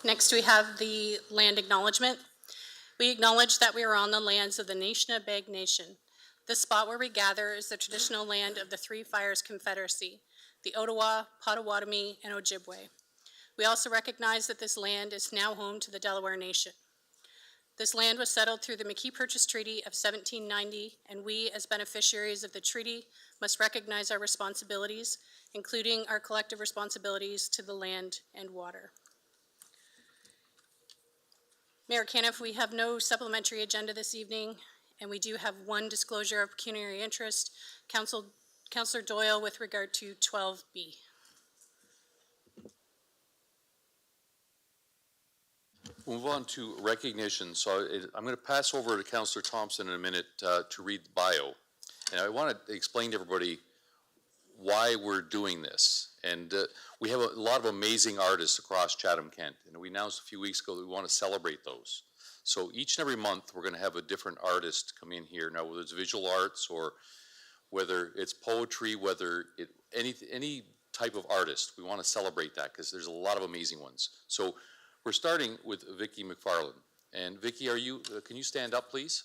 Next, we have the land acknowledgement. We acknowledge that we are on the lands of the Anishinaabe Nation. The spot where we gather is the traditional land of the Three Fires Confederacy, the Ottawa, Potawatomi, and Ojibwe. We also recognize that this land is now home to the Delaware Nation. This land was settled through the McKee Purchase Treaty of 1790, and we, as beneficiaries of the treaty, must recognize our responsibilities, including our collective responsibilities to the land and water. Mayor Caniff, we have no supplementary agenda this evening, and we do have one disclosure of pecuniary interest. Councillor Doyle with regard to 12B. Move on to recognition. So I'm going to pass over to Councillor Thompson in a minute to read the bio. And I want to explain to everybody why we're doing this. And we have a lot of amazing artists across Chatham-Kent. And we announced a few weeks ago that we want to celebrate those. So each and every month, we're going to have a different artist come in here. Now, whether it's visual arts or whether it's poetry, whether any type of artist, we want to celebrate that because there's a lot of amazing ones. So we're starting with Vicki McFarland. And Vicki, can you stand up, please?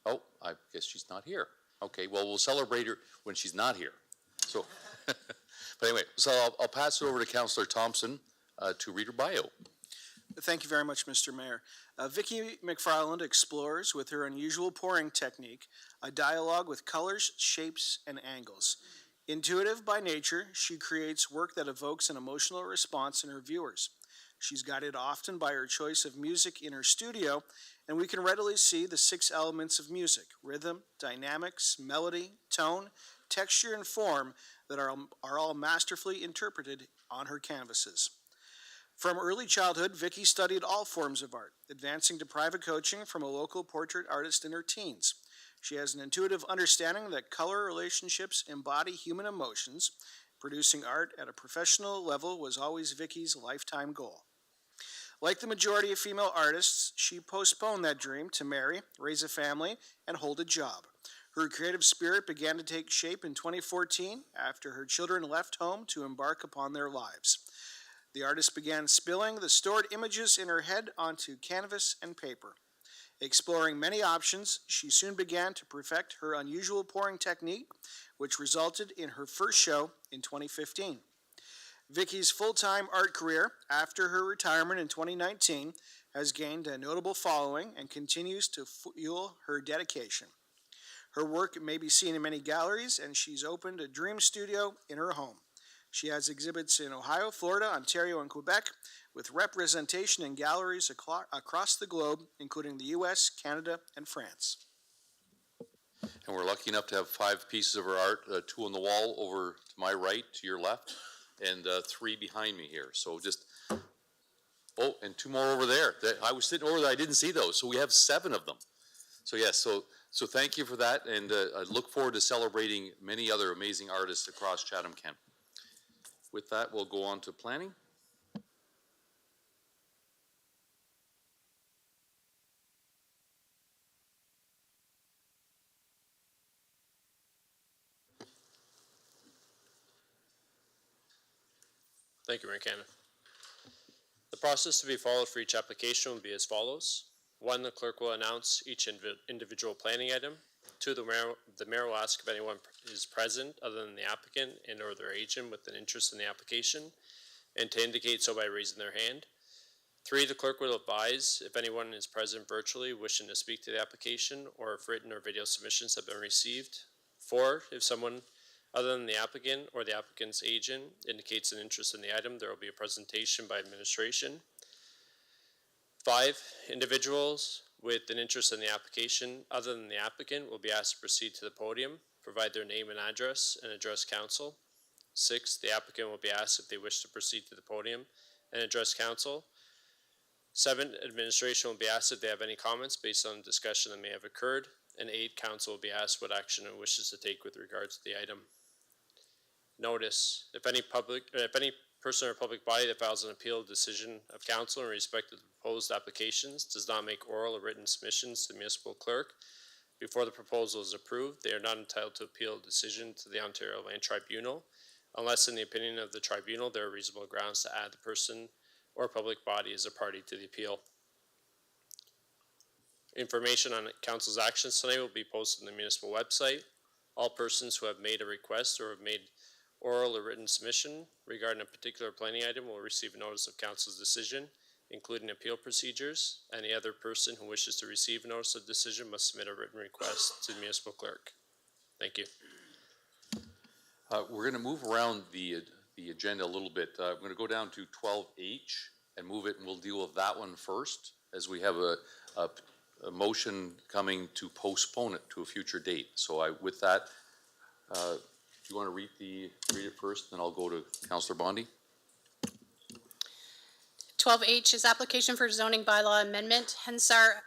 Oh, I guess she's not here. Okay, well, we'll celebrate her when she's not here. So, but anyway, so I'll pass it over to Councillor Thompson to read her bio. Thank you very much, Mr. Mayor. Vicki McFarland explores, with her unusual pouring technique, a dialogue with colors, shapes, and angles. Intuitive by nature, she creates work that evokes an emotional response in her viewers. She's guided often by her choice of music in her studio, and we can readily see the 6 elements of music: rhythm, dynamics, melody, tone, texture, and form that are all masterfully interpreted on her canvases. From early childhood, Vicki studied all forms of art, advancing to private coaching from a local portrait artist in her teens. She has an intuitive understanding that color relationships embody human emotions. Producing art at a professional level was always Vicki's lifetime goal. Like the majority of female artists, she postponed that dream to marry, raise a family, and hold a job. Her creative spirit began to take shape in 2014 after her children left home to embark upon their lives. The artist began spilling the stored images in her head onto canvas and paper. Exploring many options, she soon began to perfect her unusual pouring technique, which resulted in her first show in 2015. Vicki's full-time art career after her retirement in 2019 has gained a notable following and continues to fuel her dedication. Her work may be seen in many galleries, and she's opened a dream studio in her home. She has exhibits in Ohio, Florida, Ontario, and Quebec, with representation in galleries across the globe, including the US, Canada, and France. And we're lucky enough to have 5 pieces of her art, 2 on the wall over to my right, to your left, and 3 behind me here. So just, oh, and 2 more over there. I was sitting over there, I didn't see those. So we have 7 of them. So yes, so thank you for that, and I look forward to celebrating many other amazing artists across Chatham-Kent. With that, we'll go on to planning. Thank you, Mayor Cannon. The process to be followed for each application will be as follows. 1, the clerk will announce each individual planning item. 2, the mayor will ask if anyone is present other than the applicant and or their agent with an interest in the application, and to indicate so by raising their hand. 3, the clerk will advise if anyone is present virtually wishing to speak to the application, or if written or video submissions have been received. 4, if someone other than the applicant or the applicant's agent indicates an interest in the item, there will be a presentation by administration. 5, individuals with an interest in the application other than the applicant will be asked to proceed to the podium, provide their name and address, and address council. 6, the applicant will be asked if they wish to proceed to the podium and address council. 7, administration will be asked if they have any comments based on the discussion that may have occurred. And 8, council will be asked what action it wishes to take with regards to the item. Notice, if any person or public body that files an appeal decision of council in respect of the proposed applications does not make oral or written submissions to the municipal clerk before the proposal is approved, they are not entitled to appeal a decision to the Ontario Land Tribunal unless in the opinion of the tribunal there are reasonable grounds to add the person or public body as a party to the appeal. Information on council's actions tonight will be posted on the municipal website. All persons who have made a request or have made oral or written submission regarding a particular planning item will receive a notice of council's decision, including appeal procedures. Any other person who wishes to receive a notice of decision must submit a written request to the municipal clerk. Thank you. We're going to move around the agenda a little bit. I'm going to go down to 12H and move it, and we'll deal with that one first, as we have a motion coming to postpone it to a future date. So with that, do you want to read it first, then I'll go to Councillor Bondi? 12H is application for zoning bylaw amendment, Hensar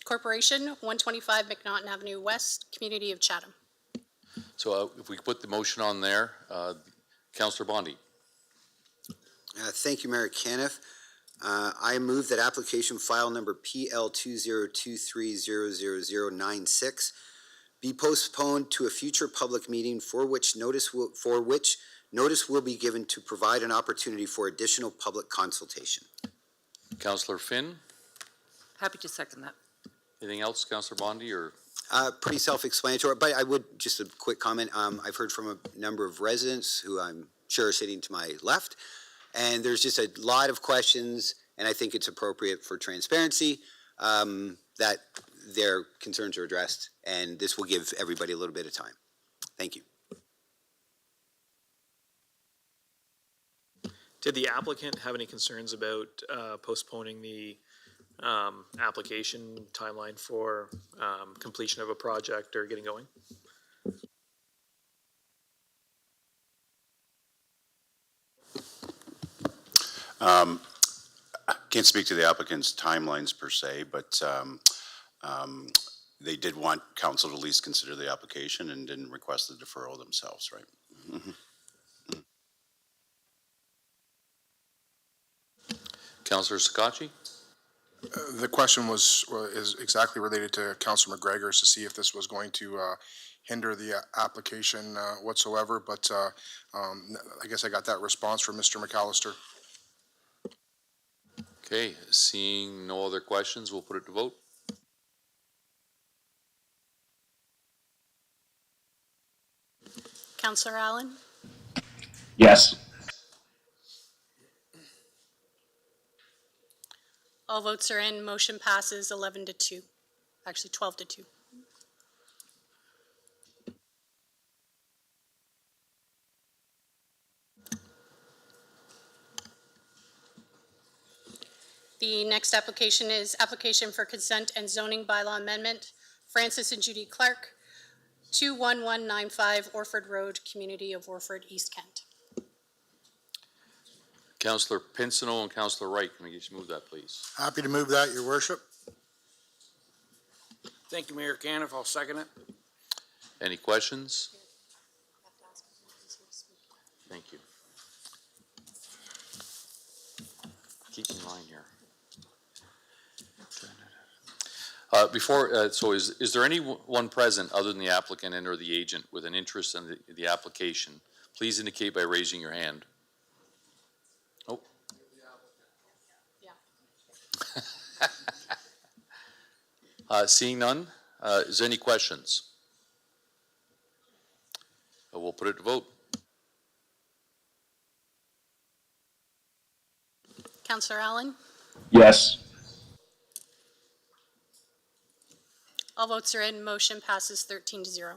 Corporation, 125 McNaughton Avenue West, Community of Chatham. So if we put the motion on there, Councillor Bondi. Thank you, Mayor Caniff. I move that application file number PL 2023000096 be postponed to a future public meeting for which notice will be given to provide an opportunity for additional public consultation. Councillor Finn. Happy to second that. Anything else, Councillor Bondi, or? Pretty self-explanatory, but I would, just a quick comment, I've heard from a number of residents who I'm sure are sitting to my left, and there's just a lot of questions, and I think it's appropriate for transparency that their concerns are addressed, and this will give everybody a little bit of time. Thank you. Did the applicant have any concerns about postponing the application timeline for completion of a project or getting going? Can't speak to the applicant's timelines per se, but they did want council to at least consider the application and didn't request the deferral themselves, right? Mm-hmm. Councillor Sakatchi? The question is exactly related to Councillor McGregor's to see if this was going to hinder the application whatsoever, but I guess I got that response from Mr. McAllister. Okay, seeing no other questions, we'll put it to vote. Councillor Allen? Yes. All votes are in. Motion passes 11-2. Actually, 12-2. The next application is application for consent and zoning bylaw amendment. Francis and Judy Clark, 21195 Orford Road, Community of Orford, East Kent. Councillor Pinsino and Councillor Wright, can I just move that, please? Happy to move that, Your Worship. Thank you, Mayor Caniff. I'll second it. Any questions? Thank you. Keep in line here. Is there anyone present other than the applicant and or the agent with an interest in the application? Please indicate by raising your hand. Oh. Seeing none, is there any questions? We'll put it to vote. Councillor Allen? Yes. All votes are in. Motion passes 13-0.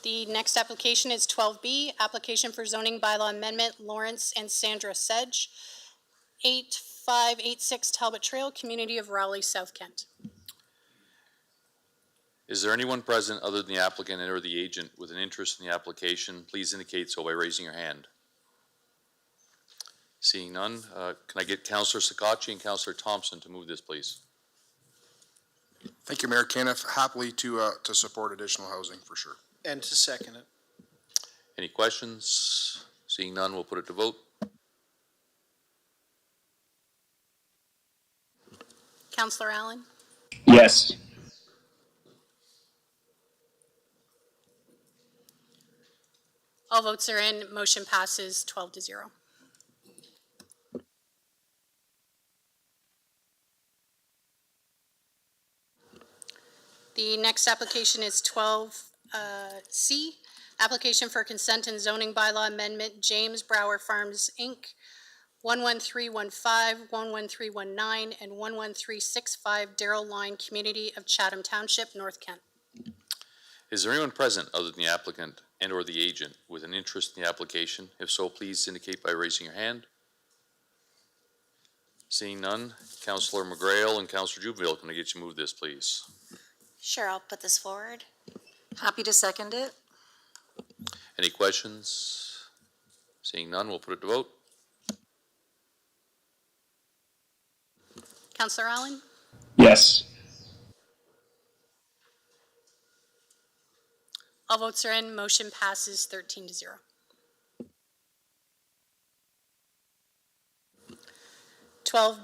The next application is 12B, application for zoning bylaw amendment, Lawrence and Sandra Sedge, 8586 Talbot Trail, Community of Rowley, South Kent. Is there anyone present other than the applicant or the agent with an interest in the application? Please indicate so by raising your hand. Seeing none, can I get Councillor Sakatchi and Councillor Thompson to move this, please? Thank you, Mayor Caniff. Happily to support additional housing for sure. And to second it. Any questions? Seeing none, we'll put it to vote. Counselor Allen, Yes. all votes are in, motion passes 12-0. The next application is 12C, application for consent and zoning bylaw amendment, James Brower Farms, Inc., 11315, 11319, and 11365 Darrell Line, Community of Chatham Township, North Kent. Is there anyone present other than the applicant and/or the agent with an interest in the application? If so, please indicate by raising your hand. Seeing none, Councillor McGrail and Councillor Jubinville, can I get you to move this, please? Sure, I'll put this forward. Happy to second it. Any questions? Seeing none, we'll put it to vote. Counselor Allen, Yes. all votes are in, motion passes 13-0.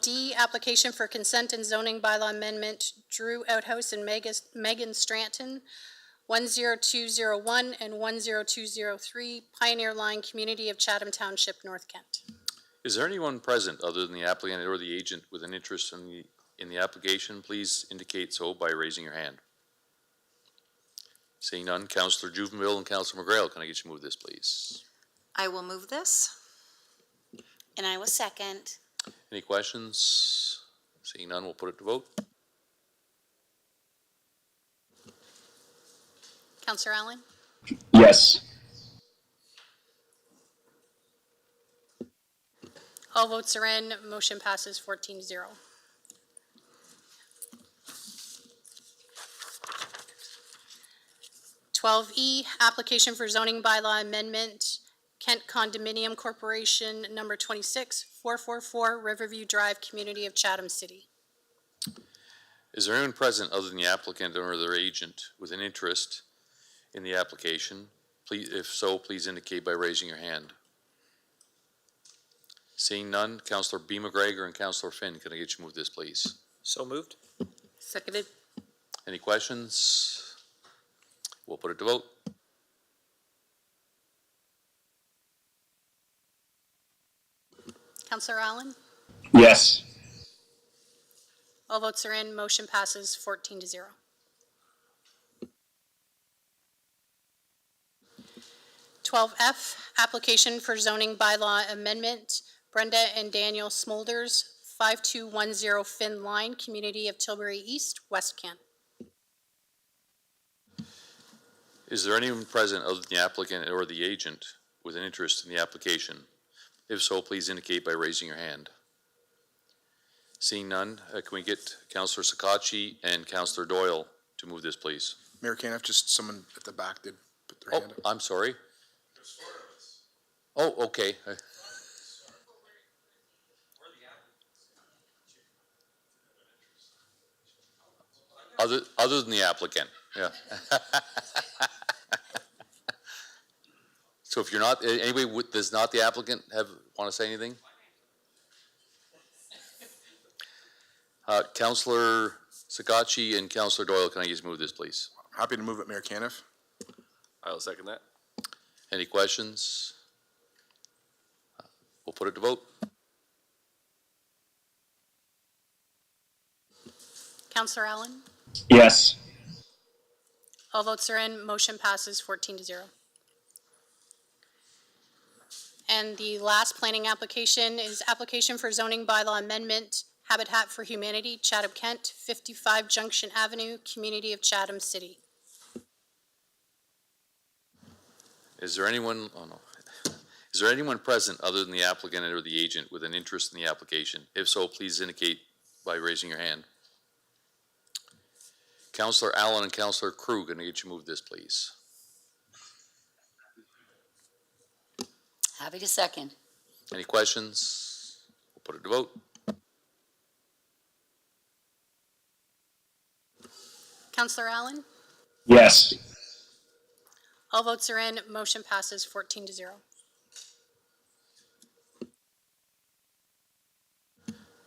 D, application for consent and zoning bylaw amendment, Drew Outhouse and Megan Stranton, 10201 and 10203 Pioneer Line, Community of Chatham Township, North Kent. Is there anyone present other than the applicant or the agent with an interest in the application? Please indicate so by raising your hand. Seeing none, Councillor Jubinville and Councillor McGrail, can I get you to move this, please? I will move this. And I will second. Any questions? Seeing none, we'll put it to vote. Counselor Allen, Yes. all votes are in, motion passes 14-0. 12E, application for zoning bylaw amendment, Kent Condominium Corporation, number 26, 444 Riverview Drive, Community of Chatham City. Is there anyone present other than the applicant or their agent with an interest in the application? Please, if so, please indicate by raising your hand. Seeing none, Councillor B. McGregor and Councillor Finn, can I get you to move this, please? So moved. Seconded. Any questions? We'll put it to vote. Counselor Allen, Yes. all votes are in, motion passes 14-0. F, application for zoning bylaw amendment, Brenda and Daniel Smolders, 5210 Finn Line, Community of Tilbury East, West Kent. Is there anyone present other than the applicant or the agent with an interest in the application? If so, please indicate by raising your hand. Seeing none, can we get Councillor Sakachi and Councillor Doyle to move this, please? Mayor Canef, just someone at the back did put their Oh, hand up. I'm sorry. Oh, okay. Other than the applicant, yeah. So if you're not, anybody does not the applicant want to say anything? Councillor Sakachi and Councillor Doyle, can I just move this, please? Happy to move it, Mayor Canef. I'll second that. Any questions? We'll put it to vote. Counselor Allen, Yes. all votes are in, motion passes 14-0. And the last planning application is application for zoning bylaw amendment, Habitat for Humanity, Chatham-Kent, 55 Junction Avenue, Community of Chatham City. Is there anyone, oh no. Is there anyone present other than the applicant or the agent with an interest in the application? If so, please indicate by raising your hand. Councillor Allen and Councillor Krug, can I get you to move this, please? Happy to second. Any questions? We'll put it to vote. Counselor Allen, Yes. all votes are in, motion passes 14-0.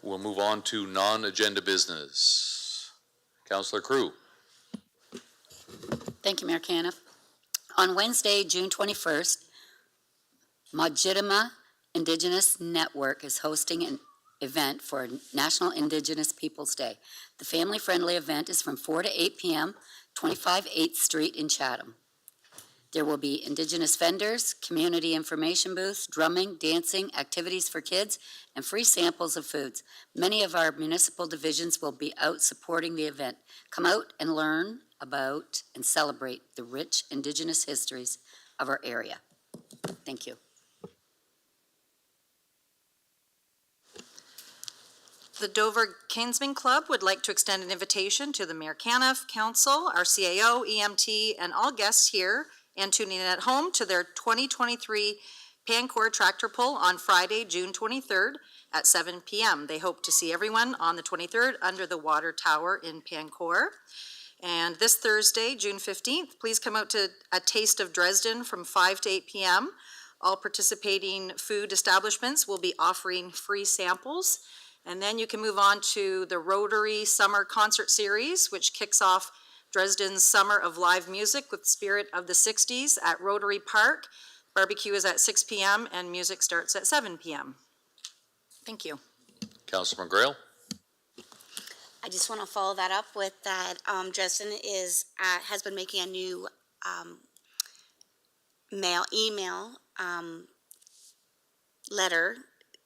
We'll move on to non-agenda business. Councillor Crew. Thank you, Mayor Caniff. On Wednesday, June 21st, Majidama Indigenous Network is hosting an event for National Indigenous Peoples Day. The family-friendly event is from 4 to 8 p.m., 25 8th Street in Chatham. There will be Indigenous vendors, community information booths, drumming, dancing, activities for kids, and free samples of foods. Many of our municipal divisions will be out supporting the event. Come out and learn about and celebrate the rich Indigenous histories of our area. Thank you. The Dover Kinsman Club would like to extend an invitation to the Mayor Caniff, Council, our CAO, EMT, and all guests here and tuning in at home to their 2023 Pancor Tractor Pull on Friday, June 23rd at 7 p.m. They hope to see everyone on the 23rd under the water tower in Pancor. And this Thursday, June 15th, please come out to a Taste of Dresden from 5 to 8 p.m. All participating food establishments will be offering free samples. And then you can move on to the Rotary Summer Concert Series, which kicks off Dresden's Summer of Live Music with Spirit of the 60s at Rotary Park. Barbecue is at 6 p.m. and music starts at 7 p.m. Thank you. Councillor McGrail. I just want to follow that up with that. Dresden has been making a new email letter.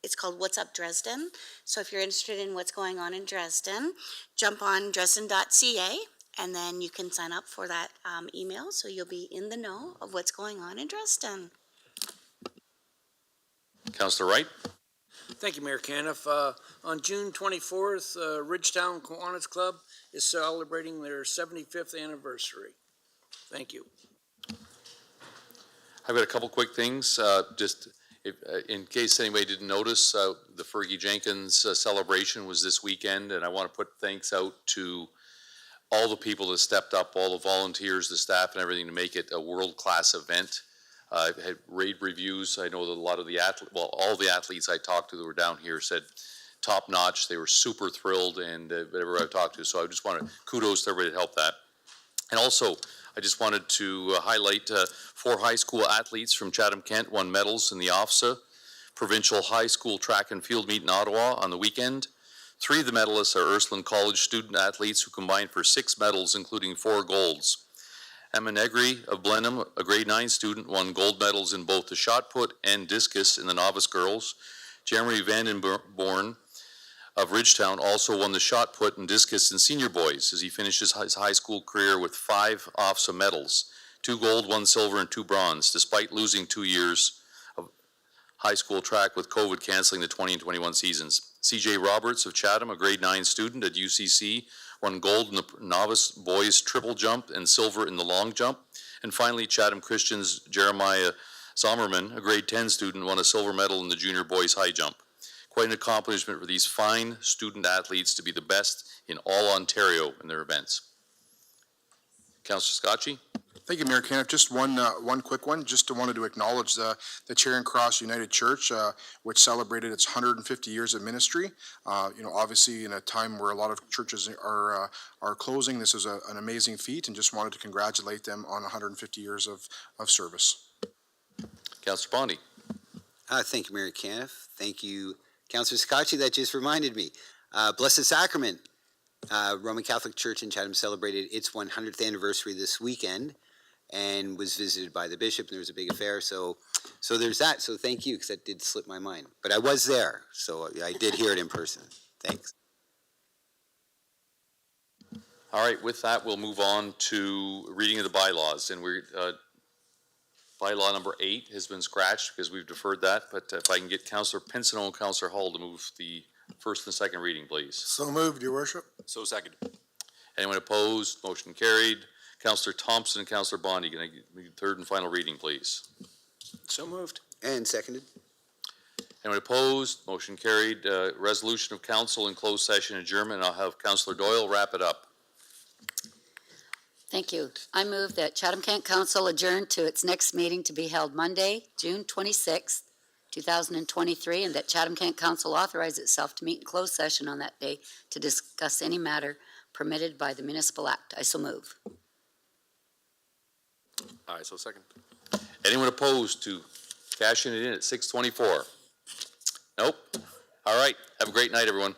It's called What's Up Dresden. So if you're interested in what's going on in Dresden, jump on dresden.ca and then you can sign up for that email so you'll be in the know of what's going on in Dresden. Councillor Wright. Thank you, Mayor Caniff. On June 24th, Ridgetown Kiwanis Club is celebrating their 75th anniversary. Thank you. I've got a couple quick things. In case anybody didn't notice, the Fergie Jenkins celebration was this weekend, and I want to put thanks out to all the people that stepped up, all the volunteers, the staff, and everything to make it a world-class event. I've had rave reviews. I know that a lot of the all the athletes I talked to that were down here said top-notch. They were super thrilled, and whatever I've talked to. So I just want to kudos to everybody to help that. And also, I just wanted to highlight 4 high school athletes from Chatham-Kent won medals in the OFSA Provincial High School Track and Field Meet in Ottawa on the weekend. 3 of the medalists are Ursuline College student athletes who combined for 6 medals, including 4 golds. Emma Negri of Blenheim, a grade 9 student, won gold medals in both the shot put and discus in the novice girls. Jeremy Vandenborn of Ridgetown also won the shot put and discus in senior boys as he finishes his high school career with 5 OFSA medals, 2 gold, 1 silver, and 2 bronze, despite losing 2 years of high school track with COVID canceling the 20 and 21 seasons. CJ Roberts of Chatham, a grade 9 student at UCC, won gold in the novice boys triple jump and silver in the long jump. And finally, Chatham Christian's Jeremiah Sommerman, a grade 10 student, won a silver medal in the junior boys high jump. Quite an accomplishment for these fine student athletes to be the best in all Ontario in their events. Councillor Scotchy. Thank you, Mayor Caniff. Just one quick one. Just wanted to acknowledge the Charing Cross United Church, which celebrated its 150 years of ministry. Obviously in a time where a lot of churches are closing, this is an amazing feat, and just wanted to congratulate them on 150 years of service. Councillor Bondi. Thank you, Mayor Caniff. Thank you, Councillor Scotchy. That just reminded me. Blessed Sacrament, Roman Catholic Church in Chatham celebrated its 100th anniversary this weekend and was visited by the bishop, and there was a big affair. So there's that. So thank you, because that did slip my mind. But I was there, so I did hear it in person. Thanks. All right, with that, we'll move on to reading of the bylaws. And bylaw number 8 has been scratched because we've deferred that. But if I can get Councillor Pinsonneau and Councillor Hull to move the first and second reading, please. So moved, Your Worship. So second. Anyone opposed? Motion carried. Councillor Thompson and Councillor Bondi, can I get the third and final reading, please? So moved. And seconded. Anyone opposed? Motion carried. Resolution of council in closed session adjournment. I'll have Councillor Doyle wrap it up. Thank you. I move that Chatham-Kent Council adjourn to its next meeting to be held Monday, June 26th 2023, and that Chatham-Kent Council authorize itself to meet in closed session on that day to discuss any matter permitted by the municipal act. I so move. Aye, so second. Anyone opposed to cashing it in at 6:24? Nope. All right. Have a great night, everyone.